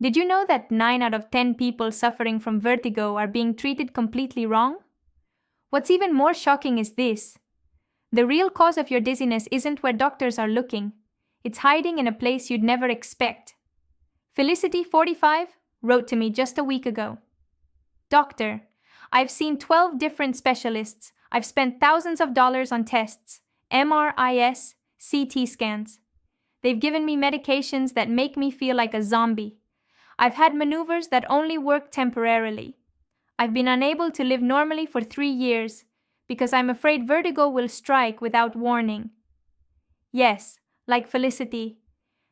Did you know that 9 out of 10 people suffering from vertigo are being treated completely wrong? What's even more shocking is this. The real cause of your dizziness isn't where doctors are looking. It's hiding in a place you'd never expect. Felicity, 45, wrote to me just a week ago. Doctor, I've seen 12 different specialists. I've spent thousands of dollars on tests, MRIs, CT scans. They've given me medications that make me feel like a zombie. I've had maneuvers that only work temporarily. I've been unable to live normally for 3 years because I'm afraid vertigo will strike without warning. Yes, like Felicity.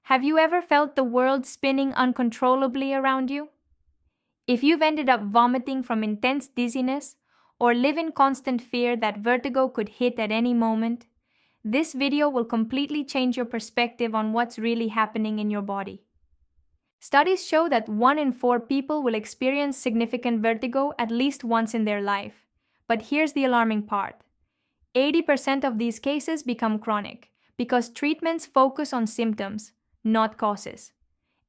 Have you ever felt the world spinning uncontrollably around you? If you've ended up vomiting from intense dizziness or live in constant fear that vertigo could hit at any moment, this video will completely change your perspective on what's really happening in your body. Studies show that 1 in 4 people will experience significant vertigo at least once in their life. But here's the alarming part. 80% of these cases become chronic because treatments focus on symptoms, not causes.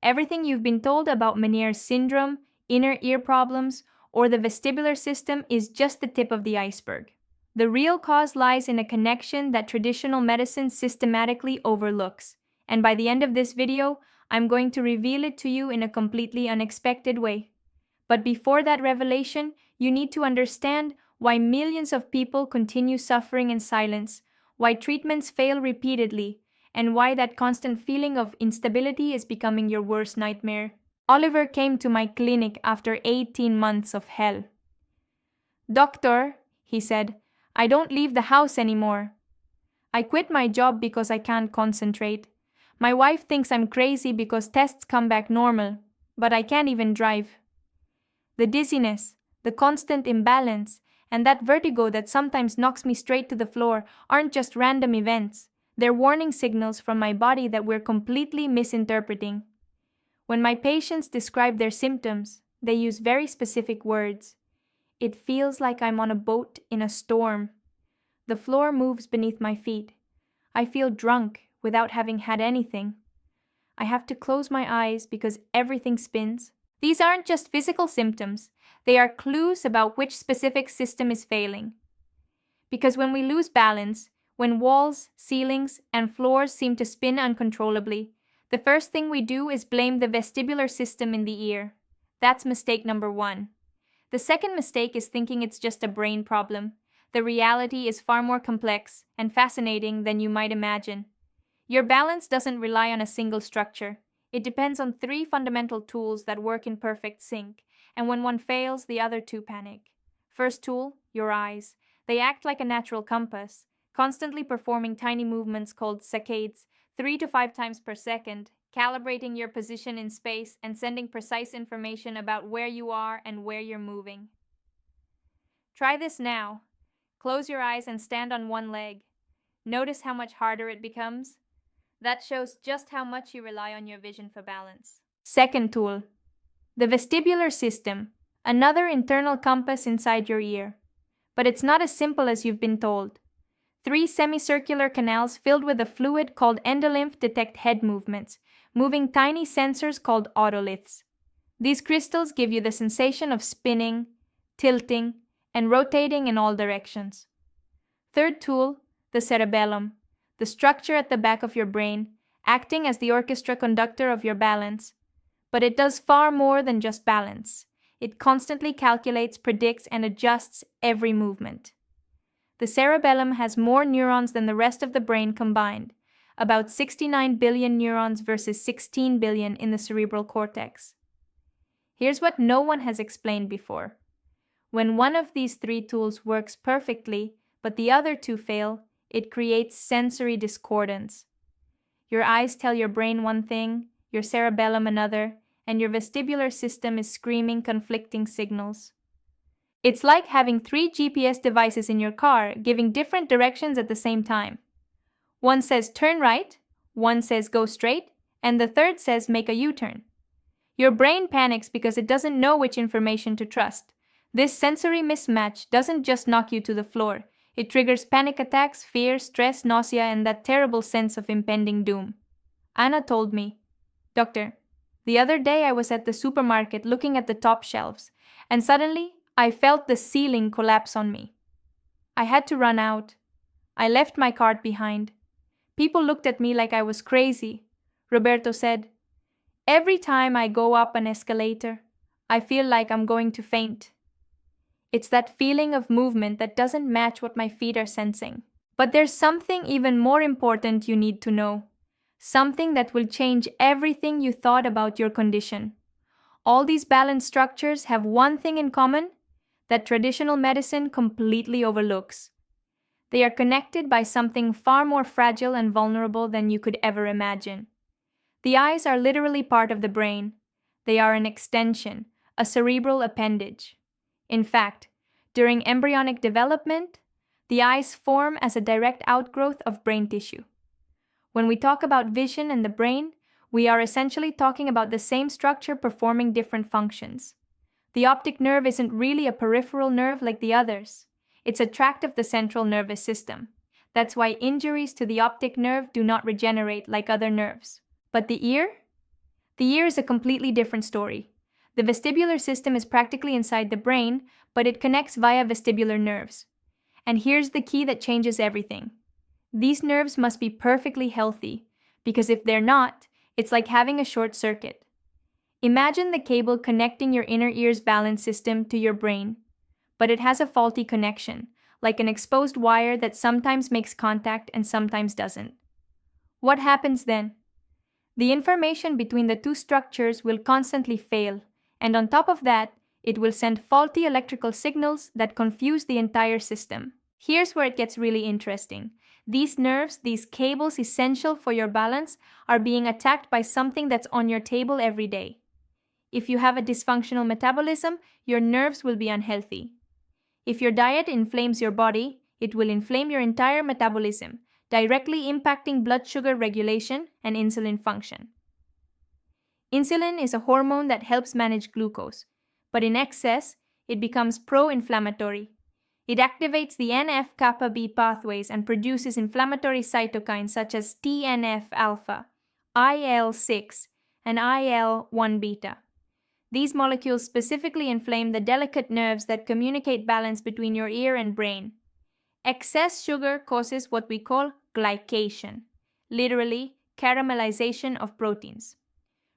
Everything you've been told about Meniere's syndrome, inner ear problems, or the vestibular system is just the tip of the iceberg. The real cause lies in a connection that traditional medicine systematically overlooks. And by the end of this video, I'm going to reveal it to you in a completely unexpected way. But before that revelation, you need to understand why millions of people continue suffering in silence, why treatments fail repeatedly, and why that constant feeling of instability is becoming your worst nightmare. Oliver came to my clinic after 18 months of hell. "Doctor," he said, "I don't leave the house anymore. I quit my job because I can't concentrate. My wife thinks I'm crazy because tests come back normal, but I can't even drive. The dizziness, the constant imbalance, and that vertigo that sometimes knocks me straight to the floor aren't just random events. They're warning signals from my body that we're completely misinterpreting. When my patients describe their symptoms, they use very specific words. It feels like I'm on a boat in a storm. The floor moves beneath my feet. I feel drunk without having had anything. I have to close my eyes because everything spins." These aren't just physical symptoms. They are clues about which specific system is failing. Because when we lose balance, when walls, ceilings, and floors seem to spin uncontrollably, the first thing we do is blame the vestibular system in the ear. That's mistake number 1. The second mistake is thinking it's just a brain problem. The reality is far more complex and fascinating than you might imagine. Your balance doesn't rely on a single structure. It depends on 3 fundamental tools that work in perfect sync, and when one fails, the other 2 panic. First tool, your eyes. They act like a natural compass, constantly performing tiny movements called saccades, 3 to 5 times per second, calibrating your position in space and sending precise information about where you are and where you're moving. Try this now. Close your eyes and stand on one leg. Notice how much harder it becomes? That shows just how much you rely on your vision for balance. Second tool, the vestibular system, another internal compass inside your ear. But it's not as simple as you've been told. 3 semicircular canals filled with a fluid called endolymph detect head movements, moving tiny sensors called otoliths. These crystals give you the sensation of spinning, tilting, and rotating in all directions. Third tool, the cerebellum, the structure at the back of your brain, acting as the orchestra conductor of your balance. But it does far more than just balance. It constantly calculates, predicts, and adjusts every movement. The cerebellum has more neurons than the rest of the brain combined, about 69 billion neurons versus 16 billion in the cerebral cortex. Here's what no one has explained before. When one of these 3 tools works perfectly, but the other 2 fail, it creates sensory discordance. Your eyes tell your brain one thing, your cerebellum another, and your vestibular system is screaming conflicting signals. It's like having 3 GPS devices in your car giving different directions at the same time. One says turn right, one says go straight, and the third says make a U-turn. Your brain panics because it doesn't know which information to trust. This sensory mismatch doesn't just knock you to the floor. It triggers panic attacks, fear, stress, nausea, and that terrible sense of impending doom. Anna told me, "Doctor, The other day I was at the supermarket looking at the top shelves, and suddenly I felt the ceiling collapse on me. I had to run out. I left my cart behind. People looked at me like I was crazy. Roberto said, "Every time I go up an escalator, I feel like I'm going to faint." It's that feeling of movement that doesn't match what my feet are sensing. But there's something even more important you need to know. Something that will change everything you thought about your condition. All these balance structures have one thing in common that traditional medicine completely overlooks. They are connected by something far more fragile and vulnerable than you could ever imagine. The eyes are literally part of the brain. They are an extension, a cerebral appendage. In fact, during embryonic development, the eyes form as a direct outgrowth of brain tissue. When we talk about vision and the brain, we are essentially talking about the same structure performing different functions. The optic nerve isn't really a peripheral nerve like the others. It's a tract of the central nervous system. That's why injuries to the optic nerve do not regenerate like other nerves. But the ear? The ear is a completely different story. The vestibular system is practically inside the brain, but it connects via vestibular nerves. And here's the key that changes everything. These nerves must be perfectly healthy, because if they're not, it's like having a short circuit. Imagine the cable connecting your inner ear's balance system to your brain, but it has a faulty connection, like an exposed wire that sometimes makes contact and sometimes doesn't. What happens then? The information between the two structures will constantly fail, and on top of that, it will send faulty electrical signals that confuse the entire system. Here's where it gets really interesting. These nerves, these cables essential for your balance, are being attacked by something that's on your table every day. If you have a dysfunctional metabolism, your nerves will be unhealthy. If your diet inflames your body, it will inflame your entire metabolism, directly impacting blood sugar regulation and insulin function. Insulin is a hormone that helps manage glucose, but in excess, it becomes pro-inflammatory. It activates the NF-kappa B pathways and produces inflammatory cytokines such as TNF-alpha, IL-6, and IL-1 beta. These molecules specifically inflame the delicate nerves that communicate balance between your ear and brain. Excess sugar causes what we call glycation, literally caramelization of proteins.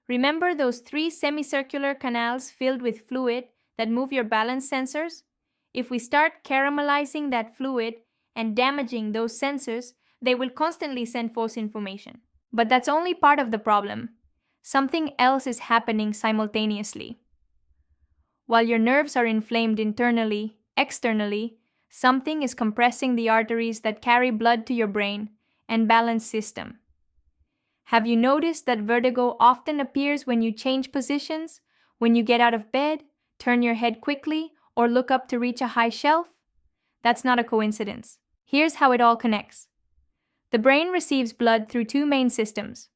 Remember those 3 semicircular canals filled with fluid that move your balance sensors? If we start caramelizing that fluid and damaging those sensors, they will constantly send false information. But that's only part of the problem. Something else is happening simultaneously. While your nerves are inflamed internally, externally, something is compressing the arteries that carry blood to your brain and balance system. Have you noticed that vertigo often appears when you change positions, when you get out of bed, turn your head quickly, or look up to reach a high shelf? That's not a coincidence. Here's how it all connects. The brain receives blood through 2 main systems: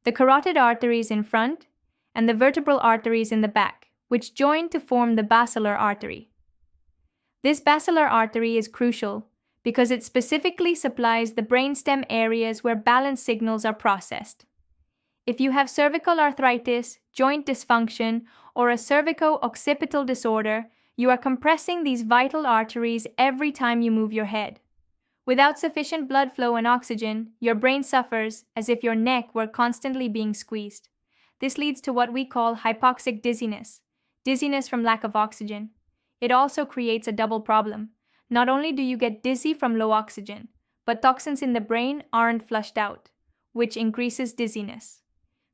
the carotid arteries in front and the vertebral arteries in the back, which join to form the basilar artery. This basilar artery is crucial because it specifically supplies the brainstem areas where balance signals are processed. If you have cervical arthritis, joint dysfunction, or a cervico-occipital disorder, you are compressing these vital arteries every time you move your head. Without sufficient blood flow and oxygen, your brain suffers as if your neck were constantly being squeezed. This leads to what we call hypoxic dizziness, dizziness from lack of oxygen. It also creates a double problem. Not only do you get dizzy from low oxygen, but toxins in the brain aren't flushed out, which increases dizziness.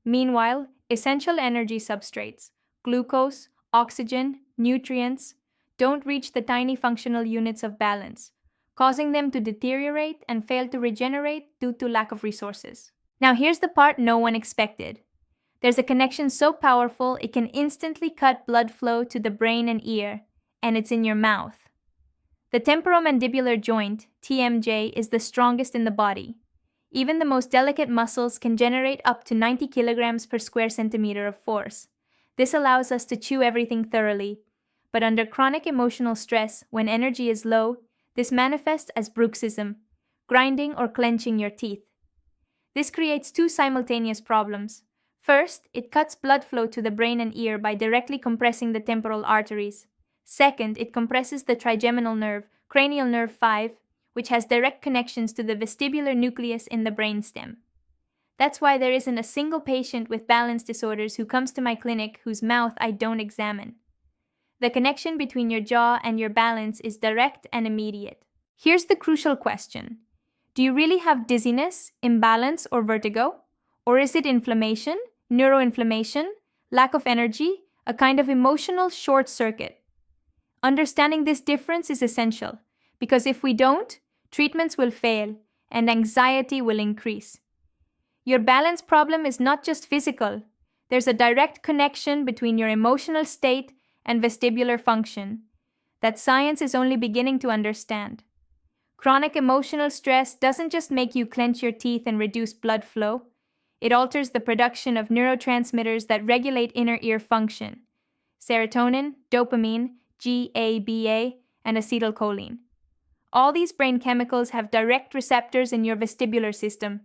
Meanwhile, essential energy substrates, glucose, oxygen, nutrients, don't reach the tiny functional units of balance, causing them to deteriorate and fail to regenerate due to lack of resources. Now here's the part no one expected. There's a connection so powerful it can instantly cut blood flow to the brain and ear, and it's in your mouth. The temporomandibular joint, TMJ, is the strongest in the body. Even the most delicate muscles can generate up to 90 kilograms per square centimeter of force. This allows us to chew everything thoroughly. But under chronic emotional stress, when energy is low, this manifests as bruxism, grinding or clenching your teeth. This creates 2 simultaneous problems. First, it cuts blood flow to the brain and ear by directly compressing the temporal arteries. Second, it compresses the trigeminal nerve, cranial nerve 5, which has direct connections to the vestibular nucleus in the brainstem. That's why there isn't a single patient with balance disorders who comes to my clinic whose mouth I don't examine. The connection between your jaw and your balance is direct and immediate. Here's the crucial question. Do you really have dizziness, imbalance, or vertigo? Or is it inflammation, neuroinflammation, lack of energy, a kind of emotional short circuit? Understanding this difference is essential, because if we don't, treatments will fail and anxiety will increase. Your balance problem is not just physical. There's a direct connection between your emotional state and vestibular function that science is only beginning to understand. Chronic emotional stress doesn't just make you clench your teeth and reduce blood flow. It alters the production of neurotransmitters that regulate inner ear function: serotonin, dopamine, GABA, and acetylcholine. All these brain chemicals have direct receptors in your vestibular system.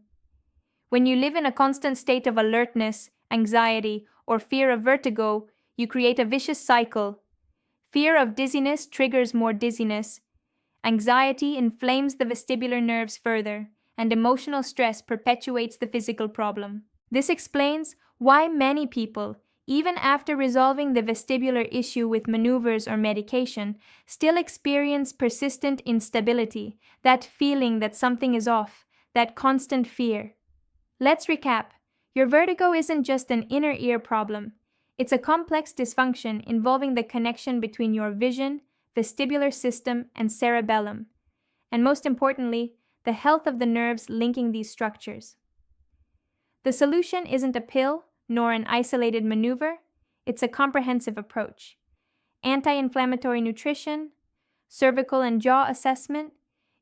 When you live in a constant state of alertness, anxiety, or fear of vertigo, you create a vicious cycle. Fear of dizziness triggers more dizziness. Anxiety inflames the vestibular nerves further, and emotional stress perpetuates the physical problem. This explains why many people, even after resolving the vestibular issue with maneuvers or medication, still experience persistent instability, that feeling that something is off, that constant fear. Let's recap. Your vertigo isn't just an inner ear problem. It's a complex dysfunction involving the connection between your vision, vestibular system, and cerebellum, and most importantly, the health of the nerves linking these structures. The solution isn't a pill nor an isolated maneuver, it's a comprehensive approach. Anti-inflammatory nutrition, cervical and jaw assessment,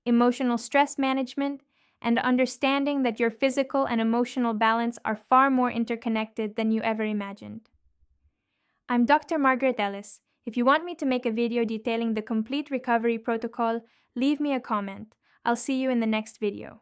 emotional stress management, and understanding that your physical and emotional balance are far more interconnected than you ever imagined. I'm Dr. Margaret Ellis. If you want me to make a video detailing the complete recovery protocol, leave me a comment. I'll see you in the next video.